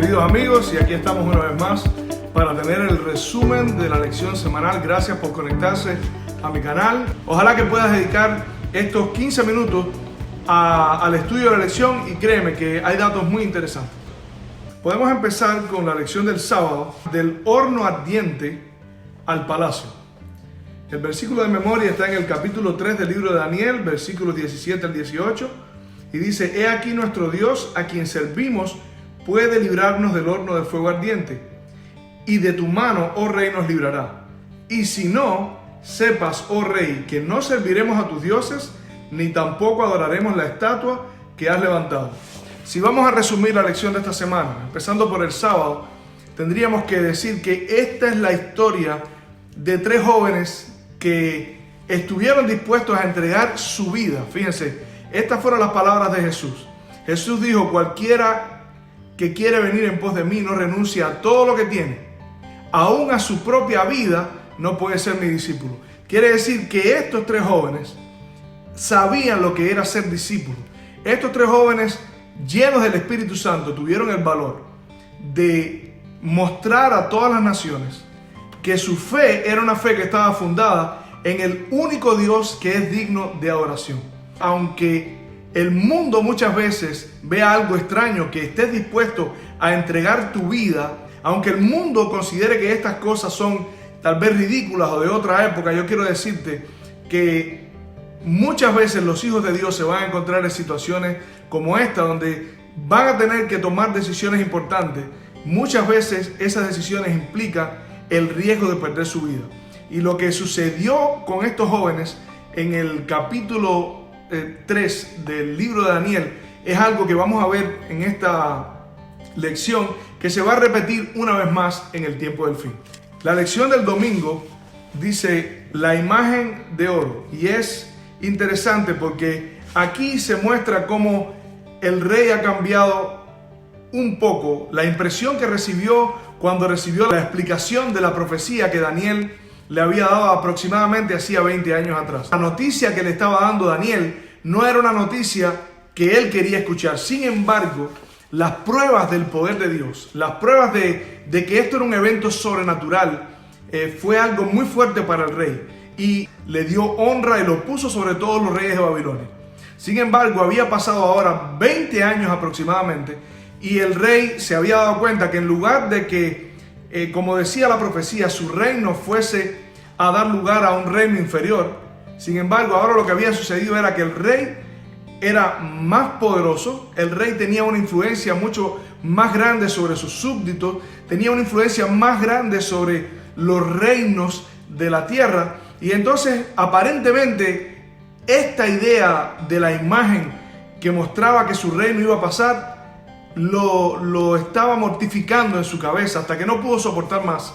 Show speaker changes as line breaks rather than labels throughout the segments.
queridos amigos, y aquí estamos una vez más para tener el resumen de la lección semanal. Gracias por conectarse a mi canal. Ojalá que puedas dedicar estos 15 minutos al estudio de la lección y créeme que hay datos muy interesantes. Podemos empezar con la lección del sábado, del horno ardiente al palacio. El versículo de memoria está en el capítulo 3 del libro de Daniel, versículos 17 al 18, y dice: He aquí nuestro Dios, a quien servimos, puede librarnos del horno de fuego ardiente, y de tu mano, oh rey, nos librará. Y si no, sepas, oh rey, que no serviremos a tus dioses, ni tampoco adoraremos la estatua que has levantado. Si vamos a resumir la lección de esta semana, empezando por el sábado, tendríamos que decir que esta es la historia de tres jóvenes que estuvieron dispuestos a entregar su vida. Fíjense, estas fueron las palabras de Jesús. Jesús dijo: cualquiera que quiere venir en pos de mí no renuncia a todo lo que tiene, aún a su propia vida, no puede ser mi discípulo. Quiere decir que estos tres jóvenes sabían lo que era ser discípulos. Estos tres jóvenes, llenos del Espíritu Santo, tuvieron el valor de mostrar a todas las naciones que su fe era una fe que estaba fundada en el único Dios que es digno de adoración. Aunque el mundo muchas veces vea algo extraño, que estés dispuesto a entregar tu vida, aunque el mundo considere que estas cosas son tal vez ridículas o de otra época, yo quiero decirte que muchas veces los hijos de Dios se van a encontrar en situaciones como esta, donde van a tener que tomar decisiones importantes. Muchas veces esas decisiones implican el riesgo de perder su vida. Y lo que sucedió con estos jóvenes en el capítulo 3 del libro de Daniel es algo que vamos a ver en esta lección, que se va a repetir una vez más en el tiempo del fin. La lección del domingo dice la imagen de oro, y es interesante porque aquí se muestra cómo el rey ha cambiado un poco la impresión que recibió cuando recibió la explicación de la profecía que Daniel le había dado aproximadamente hacía 20 años atrás. La noticia que le estaba dando Daniel no era una noticia que él quería escuchar. Sin embargo, las pruebas del poder de Dios, las pruebas de que esto era un evento sobrenatural, fue algo muy fuerte para el rey, y le dio honra y lo puso sobre todos los reyes de Babilonia. Sin embargo, había pasado ahora 20 años aproximadamente, y el rey se había dado cuenta que en lugar de que, como decía la profecía, su reino fuese a dar lugar a un reino inferior, sin embargo, ahora lo que había sucedido era que el rey era más poderoso, el rey tenía una influencia mucho más grande sobre sus súbditos, tenía una influencia más grande sobre los reinos de la tierra, y entonces aparentemente esta idea de la imagen que mostraba que su reino iba a pasar lo estaba mortificando en su cabeza hasta que no pudo soportar más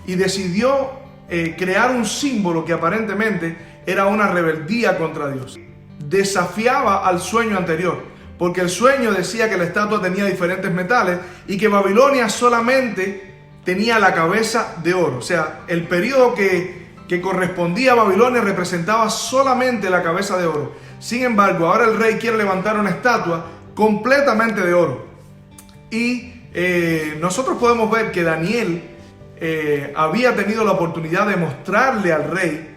y decidió crear un símbolo que aparentemente era una rebeldía contra Dios. Desafiaba al sueño anterior, porque el sueño decía que la estatua tenía diferentes metales y que Babilonia solamente tenía la cabeza de oro. O sea, el periodo que correspondía a Babilonia representaba solamente la cabeza de oro. Sin embargo, ahora el rey quiere levantar una estatua completamente de oro. Y nosotros podemos ver que Daniel había tenido la oportunidad de mostrarle al rey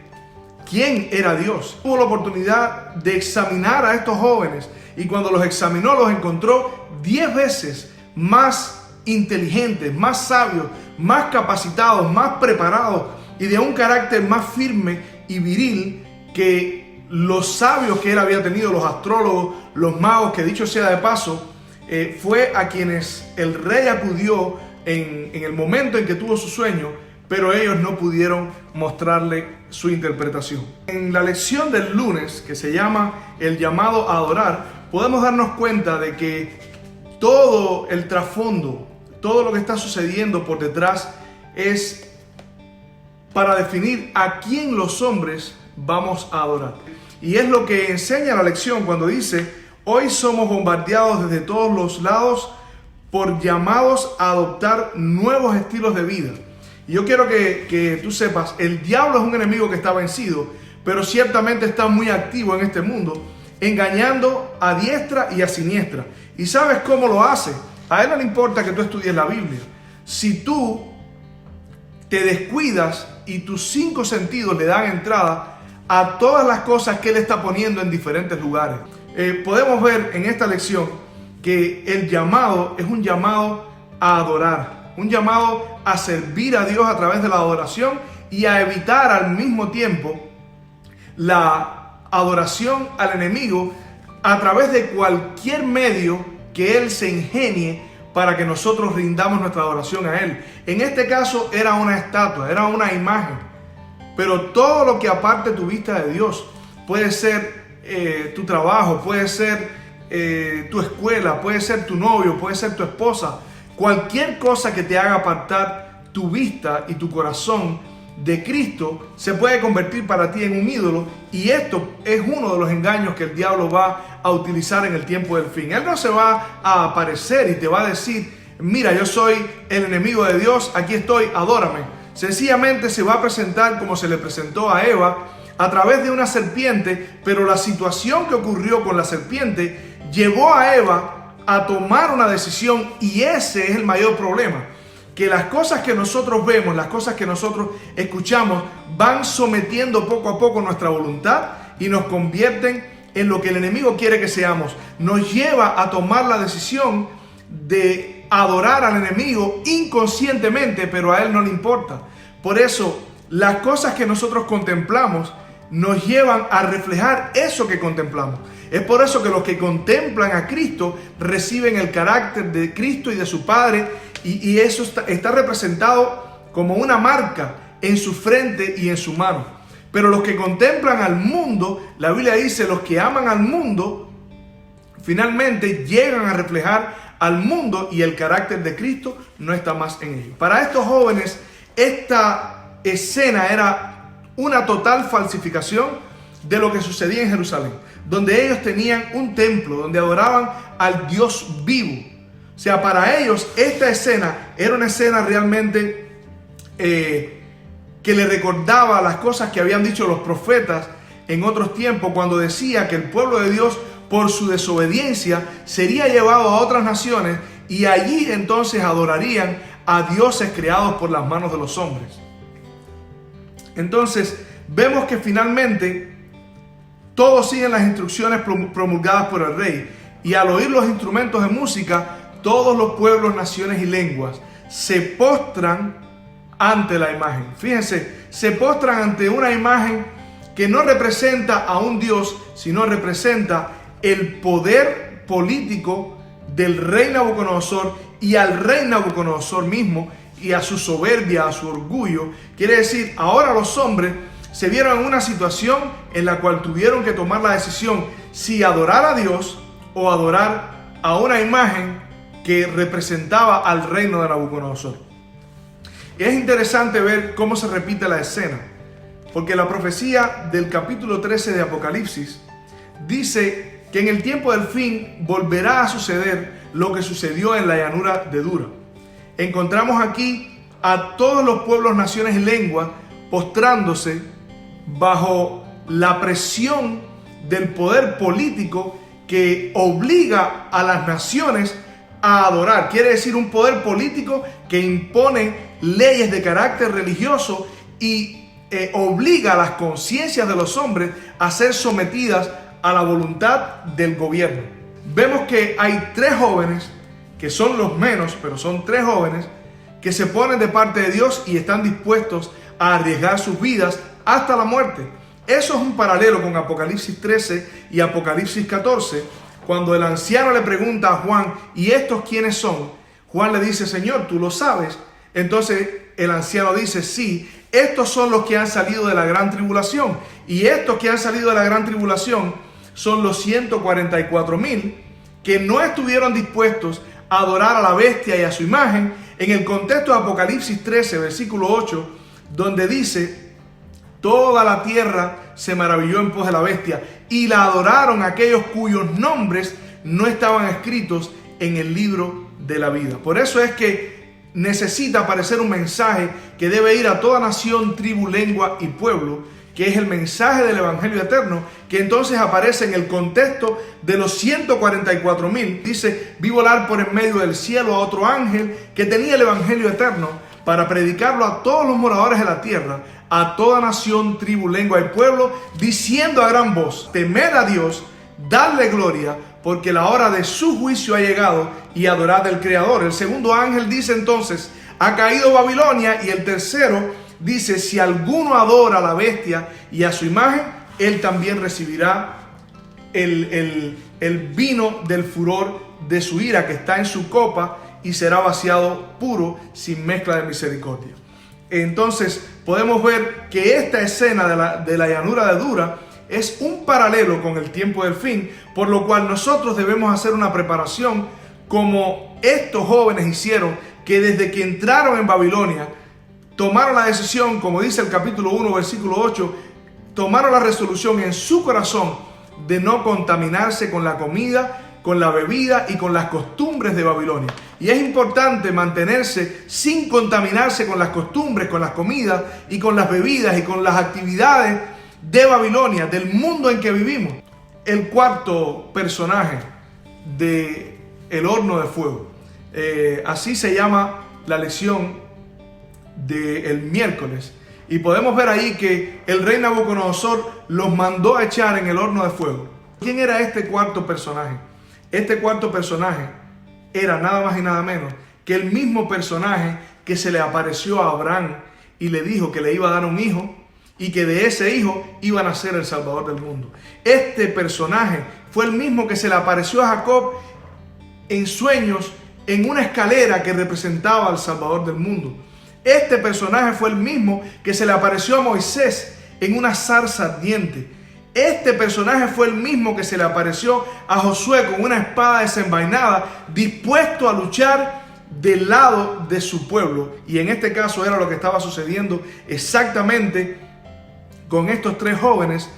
quién era Dios. Tuvo la oportunidad de examinar a estos jóvenes, y cuando los examinó los encontró 10 veces más inteligentes, más sabios, más capacitados, más preparados y de un carácter más firme y viril que los sabios que él había tenido, los astrólogos, los magos, que dicho sea de paso, fue a quienes el rey acudió en el momento en que tuvo su sueño, pero ellos no pudieron mostrarle su interpretación. En la lección del lunes, que se llama el llamado a adorar, podemos darnos cuenta de que todo el trasfondo, todo lo que está sucediendo por detrás es para definir a quién los hombres vamos a adorar. Y es lo que enseña la lección cuando dice: hoy somos bombardeados desde todos los lados por llamados a adoptar nuevos estilos de vida. Y yo quiero que tú sepas, el diablo es un enemigo que está vencido, pero ciertamente está muy activo en este mundo, engañando a diestra y a siniestra. ¿Y sabes cómo lo hace? A Él no le importa que tú estudies la Biblia. Si tú te descuidas y tus 5 sentidos le dan entrada a todas las cosas que Él está poniendo en diferentes lugares. Podemos ver en esta lección que el llamado es un llamado a adorar, un llamado a servir a Dios a través de la adoración y a evitar al mismo tiempo la adoración al enemigo a través de cualquier medio que Él se ingenie para que nosotros rindamos nuestra adoración a Él. En este caso era una estatua, era una imagen. Pero todo lo que aparte tu vista de Dios, puede ser tu trabajo, puede ser tu escuela, puede ser tu novio, puede ser tu esposa. Cualquier cosa que te haga apartar tu vista y tu corazón de Cristo se puede convertir para ti en un ídolo, y esto es uno de los engaños que el diablo va a utilizar en el tiempo del fin. Él no se va a aparecer y te va a decir: mira, yo soy el enemigo de Dios, aquí estoy, adórame. Sencillamente se va a presentar como se le presentó a Eva, a través de una serpiente, pero la situación que ocurrió con la serpiente llevó a Eva a tomar una decisión, y ese es el mayor problema. Que las cosas que nosotros vemos, las cosas que nosotros escuchamos, van sometiendo poco a poco nuestra voluntad y nos convierten en lo que el enemigo quiere que seamos. Nos lleva a tomar la decisión de adorar al enemigo inconscientemente, pero a él no le importa. Por eso, las cosas que nosotros contemplamos nos llevan a reflejar eso que contemplamos. Es por eso que los que contemplan a Cristo reciben el carácter de Cristo y de su Padre, y eso está representado como una marca en su frente y en su mano. Pero los que contemplan al mundo, la Biblia dice, los que aman al mundo, finalmente llegan a reflejar al mundo, y el carácter de Cristo no está más en ellos. Para estos jóvenes, esta escena era una total falsificación de lo que sucedía en Jerusalén, donde ellos tenían un templo, donde adoraban al Dios vivo. O sea, para ellos esta escena era una escena realmente que le recordaba las cosas que habían dicho los profetas en otros tiempos, cuando decía que el pueblo de Dios, por su desobediencia, sería llevado a otras naciones, y allí entonces adorarían a dioses creados por las manos de los hombres. Entonces vemos que finalmente todos siguen las instrucciones promulgadas por el rey, y al oír los instrumentos de música, todos los pueblos, naciones y lenguas se postran ante la imagen. Fíjense, se postran ante una imagen que no representa a un Dios, sino representa el poder político del rey Nabucodonosor, y al rey Nabucodonosor mismo, y a su soberbia, a su orgullo. Quiere decir, ahora los hombres se vieron en una situación en la cual tuvieron que tomar la decisión si adorar a Dios o adorar a una imagen que representaba al reino de Nabucodonosor. Es interesante ver cómo se repite la escena, porque la profecía del capítulo 13 de Apocalipsis dice que en el tiempo del fin volverá a suceder lo que sucedió en la llanura de Dura. Encontramos aquí a todos los pueblos, naciones y lenguas postrándose bajo la presión del poder político que obliga a las naciones a adorar. Quiere decir, un poder político que impone leyes de carácter religioso y obliga a las conciencias de los hombres a ser sometidas a la voluntad del gobierno. Vemos que hay 3 jóvenes, que son los menos, pero son 3 jóvenes que se ponen de parte de Dios y están dispuestos a arriesgar sus vidas hasta la muerte. Eso es un paralelo con Apocalipsis 13 y Apocalipsis 14, cuando el anciano le pregunta a Juan: ¿y estos quiénes son? Juan le dice: Señor, tú lo sabes. Entonces el anciano dice: sí, estos son los que han salido de la gran tribulación, y estos que han salido de la gran tribulación son los 144,000 que no estuvieron dispuestos a adorar a la bestia y a su imagen, en el contexto de Apocalipsis 13, versículo 8, donde dice: toda la tierra se maravilló en pos de la bestia, y la adoraron aquellos cuyos nombres no estaban escritos en el libro de la vida. Por eso es que necesita aparecer un mensaje que debe ir a toda nación, tribu, lengua y pueblo, que es el mensaje del Evangelio eterno, que entonces aparece en el contexto de los 144,000. Dice: vi volar por en medio del cielo a otro ángel que tenía el Evangelio eterno para predicarlo a todos los moradores de la tierra, a toda nación, tribu, lengua y pueblo, diciendo a gran voz: temed a Dios, dadle gloria, porque la hora de su juicio ha llegado, y adorad al Creador. El segundo ángel dice entonces: ha caído Babilonia. Y el tercero dice: si alguno adora a la bestia y a su imagen, él también recibirá el vino del furor de su ira, que está en su copa, y será vaciado puro, sin mezcla de misericordia. Entonces podemos ver que esta escena de la llanura de Dura es un paralelo con el tiempo del fin, por lo cual nosotros debemos hacer una preparación como estos jóvenes hicieron, que desde que entraron en Babilonia tomaron la decisión, como dice el capítulo 1, versículo 8, tomaron la resolución en su corazón de no contaminarse con la comida, con la bebida y con las costumbres de Babilonia. Y es importante mantenerse sin contaminarse con las costumbres, con las comidas y con las bebidas y con las actividades de Babilonia, del mundo en que vivimos. El cuarto personaje de el horno de fuego, así se llama la lección del miércoles, y podemos ver ahí que el rey Nabucodonosor los mandó a echar en el horno de fuego. ¿Quién era este cuarto personaje? Este cuarto personaje era nada más y nada menos que el mismo personaje que se le apareció a Abraham y le dijo que le iba a dar un hijo y que de ese hijo iba a nacer el Salvador del mundo. Este personaje fue el mismo que se le apareció a Jacob en sueños en una escalera que representaba al Salvador del mundo. Este personaje fue el mismo que se le apareció a Moisés en una zarza ardiente. Este personaje fue el mismo que se le apareció a Josué con una espada desenvainada, dispuesto a luchar del lado de su pueblo. Y en este caso era lo que estaba sucediendo exactamente con estos tres jóvenes.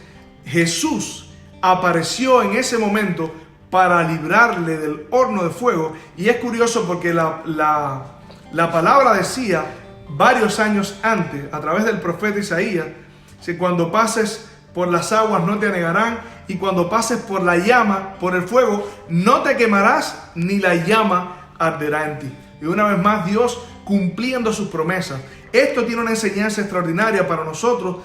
Jesús apareció en ese momento para librarle del horno de fuego. Y es curioso porque la palabra decía varios años antes, a través del profeta Isaías, que cuando pases por las aguas no te anegarán, y cuando pases por la llama, por el fuego, no te quemarás, ni la llama arderá en ti. Y una vez más, Dios cumpliendo sus promesas. Esto tiene una enseñanza extraordinaria para nosotros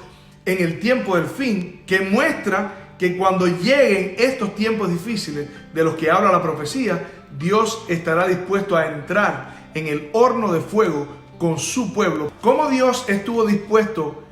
en el tiempo del fin, que muestra que cuando lleguen estos tiempos difíciles de los que habla la profecía, Dios estará dispuesto a entrar en el horno de fuego con su pueblo. ¿Cómo Dios estuvo dispuesto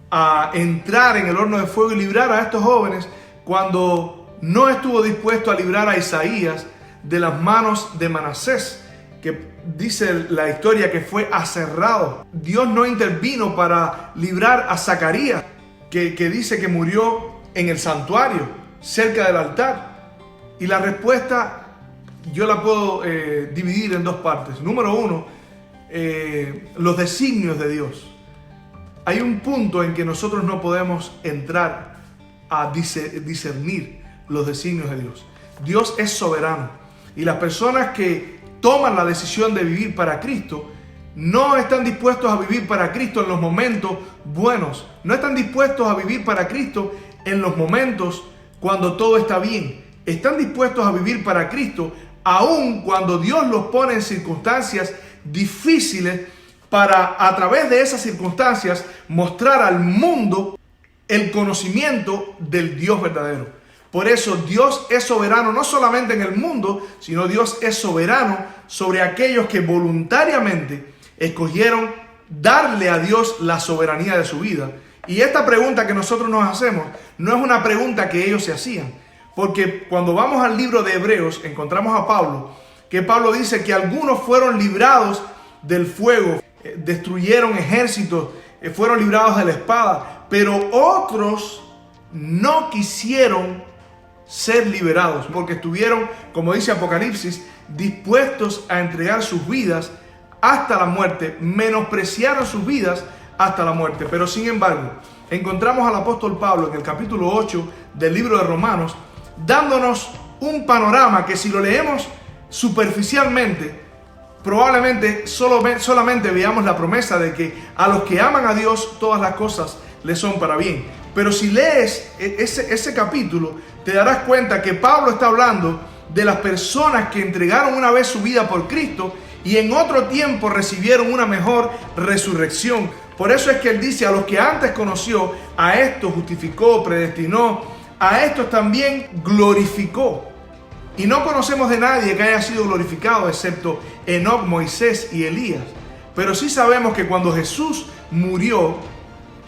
a entrar en el horno de fuego y librar a estos jóvenes cuando no estuvo dispuesto a librar a Isaías de las manos de Manasés, que dice la historia que fue aserrado? Dios no intervino para librar a Zacarías, que dice que murió en el santuario, cerca del altar. Y la respuesta yo la puedo dividir en dos partes. Número uno, los designios de Dios. Hay un punto en que nosotros no podemos entrar a discernir los designios de Dios. Dios es soberano, y las personas que toman la decisión de vivir para Cristo no están dispuestos a vivir para Cristo en los momentos buenos, no están dispuestos a vivir para Cristo en los momentos cuando todo está bien. Están dispuestos a vivir para Cristo aun cuando Dios los pone en circunstancias difíciles, para a través de esas circunstancias mostrar al mundo el conocimiento del Dios verdadero. Por eso Dios es soberano no solamente en el mundo, sino Dios es soberano sobre aquellos que voluntariamente escogieron darle a Dios la soberanía de su vida. Y esta pregunta que nosotros nos hacemos no es una pregunta que ellos se hacían, porque cuando vamos al libro de Hebreos encontramos a Pablo, que Pablo dice que algunos fueron librados del fuego, destruyeron ejércitos, fueron librados de la espada, pero otros no quisieron ser liberados porque estuvieron, como dice Apocalipsis, dispuestos a entregar sus vidas hasta la muerte, menospreciaron sus vidas hasta la muerte. Pero sin embargo, encontramos al apóstol Pablo en el capítulo 8 del libro de Romanos, dándonos un panorama que, si lo leemos superficialmente, probablemente solamente veamos la promesa de que a los que aman a Dios todas las cosas les son para bien. Pero si lees ese capítulo, te darás cuenta que Pablo está hablando de las personas que entregaron una vez su vida por Cristo y en otro tiempo recibieron una mejor resurrección. Por eso es que él dice: a los que antes conoció, a estos justificó, predestinó, a estos también glorificó. Y no conocemos de nadie que haya sido glorificado excepto Enoc, Moisés y Elías. Pero sí sabemos que cuando Jesús murió,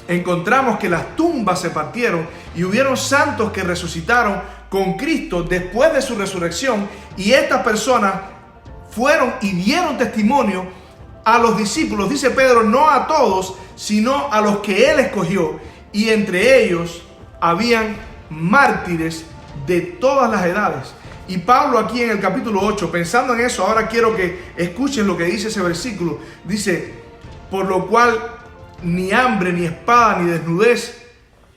encontramos que las tumbas se partieron y hubieron santos que resucitaron con Cristo después de su resurrección, y estas personas fueron y dieron testimonio a los discípulos. Dice Pedro: no a todos, sino a los que él escogió, y entre ellos habían mártires de todas las edades. Y Pablo aquí en el capítulo 8, pensando en eso, ahora quiero que escuchen lo que dice ese versículo. Dice: por lo cual ni hambre, ni espada, ni desnudez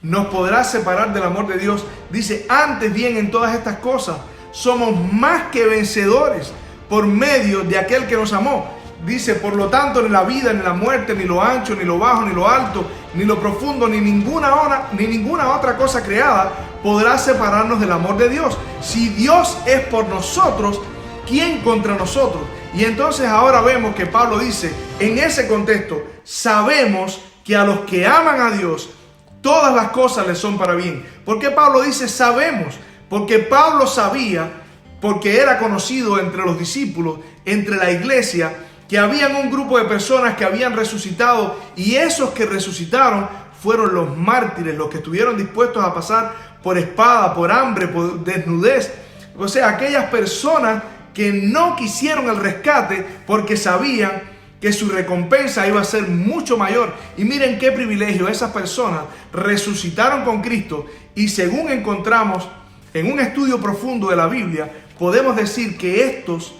nos podrá separar del amor de Dios. Dice: antes bien, en todas estas cosas somos más que vencedores por medio de aquel que nos amó. Dice: por lo tanto, ni la vida, ni la muerte, ni lo ancho, ni lo bajo, ni lo alto, ni lo profundo, ni ninguna otra cosa creada podrá separarnos del amor de Dios. Si Dios es por nosotros, ¿quién contra nosotros? Y entonces ahora vemos que Pablo dice, en ese contexto, sabemos que a los que aman a Dios, todas las cosas les son para bien. ¿Por qué Pablo dice sabemos? Porque Pablo sabía, porque era conocido entre los discípulos, entre la iglesia, que habían un grupo de personas que habían resucitado, y esos que resucitaron fueron los mártires, los que estuvieron dispuestos a pasar por espada, por hambre, por desnudez. O sea, aquellas personas que no quisieron el rescate porque sabían que su recompensa iba a ser mucho mayor. Y miren qué privilegio, esas personas resucitaron con Cristo, y según encontramos en un estudio profundo de la Biblia, podemos decir que estos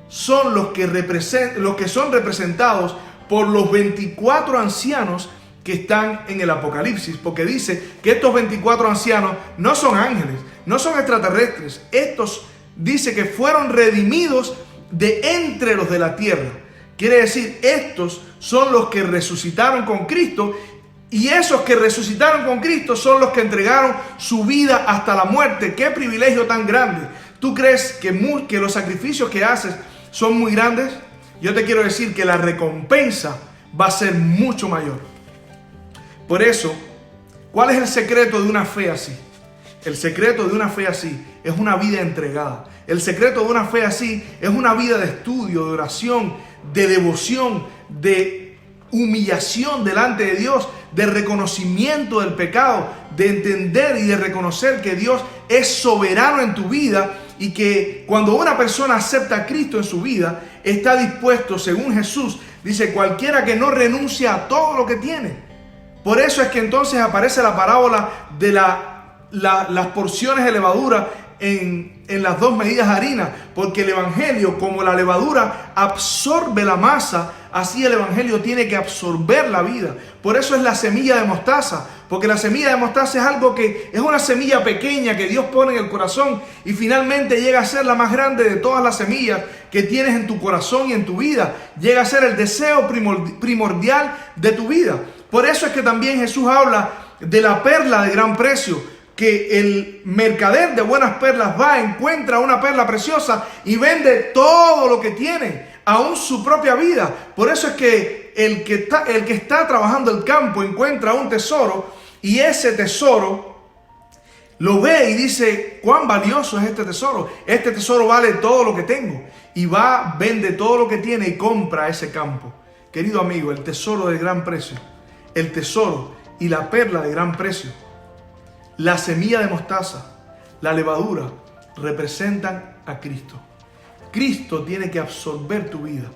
son los que son representados por los 24 ancianos que están en el Apocalipsis, porque dice que estos 24 ancianos no son ángeles, no son extraterrestres. Estos dice que fueron redimidos de entre los de la tierra. Quiere decir, estos son los que resucitaron con Cristo, y esos que resucitaron con Cristo son los que entregaron su vida hasta la muerte. ¡Qué privilegio tan grande! ¿Tú crees que los sacrificios que haces son muy grandes? Yo te quiero decir que la recompensa va a ser mucho mayor. Por eso, ¿cuál es el secreto de una fe así? El secreto de una fe así es una vida entregada. El secreto de una fe así es una vida de estudio, de oración, de devoción, de humillación delante de Dios, de reconocimiento del pecado, de entender y de reconocer que Dios es soberano en tu vida, y que cuando una persona acepta a Cristo en su vida, está dispuesto, según Jesús, dice, cualquiera que no renuncia a todo lo que tiene. Por eso es que entonces aparece la parábola de las porciones de levadura en las 2 medidas de harina, porque el evangelio, como la levadura absorbe la masa, así el evangelio tiene que absorber la vida. Por eso es la semilla de mostaza, porque la semilla de mostaza es algo que es una semilla pequeña que Dios pone en el corazón, y finalmente llega a ser la más grande de todas las semillas que tienes en tu corazón y en tu vida. Llega a ser el deseo primordial de tu vida. Por eso es que también Jesús habla de la perla de gran precio, que el mercader de buenas perlas va, encuentra una perla preciosa y vende todo lo que tiene, aún su propia vida. Por eso es que el que está trabajando el campo encuentra un tesoro, y ese tesoro lo ve y dice, cuán valioso es este tesoro. Este tesoro vale todo lo que tengo. Y va, vende todo lo que tiene y compra ese campo. Querido amigo, el tesoro de gran precio, el tesoro y la perla de gran precio, la semilla de mostaza, la levadura, representan a Cristo. Cristo tiene que absorber tu vida.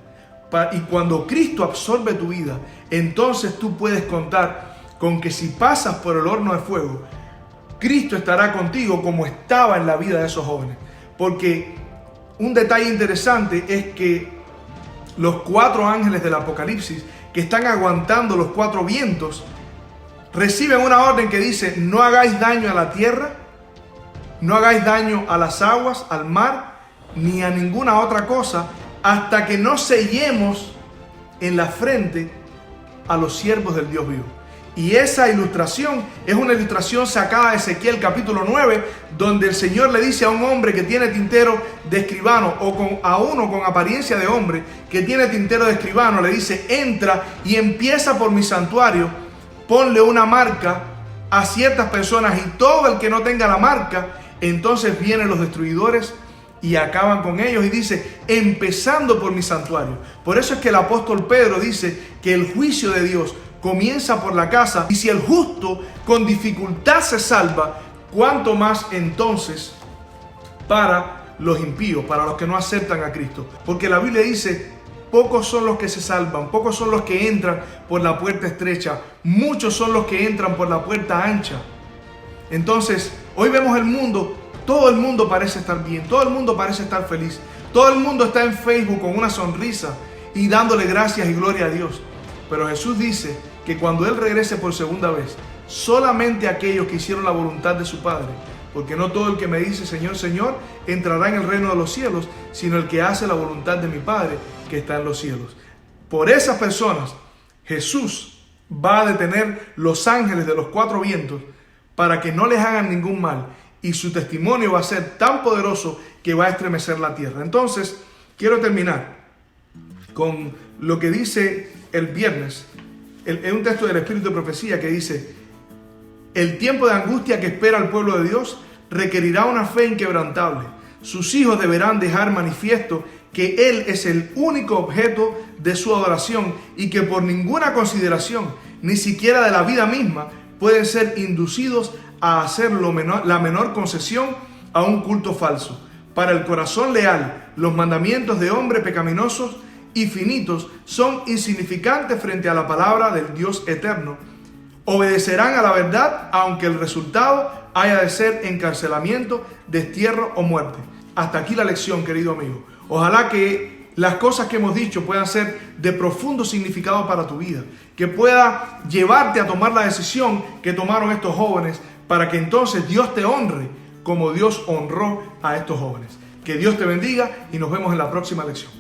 Y cuando Cristo absorbe tu vida, entonces tú puedes contar con que si pasas por el horno de fuego, Cristo estará contigo como estaba en la vida de esos jóvenes. Porque un detalle interesante es que los 4 ángeles del Apocalipsis, que están aguantando los 4 vientos, reciben una orden que dice, no hagáis daño a la tierra, no hagáis daño a las aguas, al mar, ni a ninguna otra cosa, hasta que no sellemos en la frente a los siervos del Dios vivo. Y esa ilustración es una ilustración sacada de Ezequiel capítulo 9, donde el Señor le dice a un hombre que tiene tintero de escribano, a uno con apariencia de hombre que tiene tintero de escribano, le dice: entra y empieza por mi santuario, ponle una marca a ciertas personas, y todo el que no tenga la marca, entonces vienen los destruidores y acaban con ellos. Y dice: empezando por mi santuario. Por eso es que el apóstol Pedro dice que el juicio de Dios comienza por la casa, y si el justo con dificultad se salva, cuánto más entonces para los impíos, para los que no aceptan a Cristo. Porque la Biblia dice: pocos son los que se salvan, pocos son los que entran por la puerta estrecha, muchos son los que entran por la puerta ancha. Entonces, hoy vemos el mundo, todo el mundo parece estar bien, todo el mundo parece estar feliz, todo el mundo está en Facebook con una sonrisa y dándole gracias y gloria a Dios. Pero Jesús dice que cuando Él regrese por segunda vez, solamente aquellos que hicieron la voluntad de su Padre, porque no todo el que me dice Señor, Señor, entrará en el reino de los cielos, sino el que hace la voluntad de mi Padre que está en los cielos. Por esas personas, Jesús va a detener los ángeles de los cuatro vientos para que no les hagan ningún mal, y su testimonio va a ser tan poderoso que va a estremecer la tierra. Entonces, quiero terminar con lo que dice el viernes. Es un texto del Espíritu de Profecía que dice: el tiempo de angustia que espera el pueblo de Dios requerirá una fe inquebrantable. Sus hijos deberán dejar manifiesto que Él es el único objeto de su adoración, y que por ninguna consideración, ni siquiera de la vida misma, pueden ser inducidos a hacer la menor concesión a un culto falso. Para el corazón leal, los mandamientos de hombres pecaminosos y finitos son insignificantes frente a la palabra del Dios eterno. Obedecerán a la verdad, aunque el resultado haya de ser encarcelamiento, destierro o muerte. Hasta aquí la lección, querido amigo. Ojalá que las cosas que hemos dicho puedan ser de profundo significado para tu vida, que pueda llevarte a tomar la decisión que tomaron estos jóvenes, para que entonces Dios te honre como Dios honró a estos jóvenes. Que Dios te bendiga y nos vemos en la próxima lección.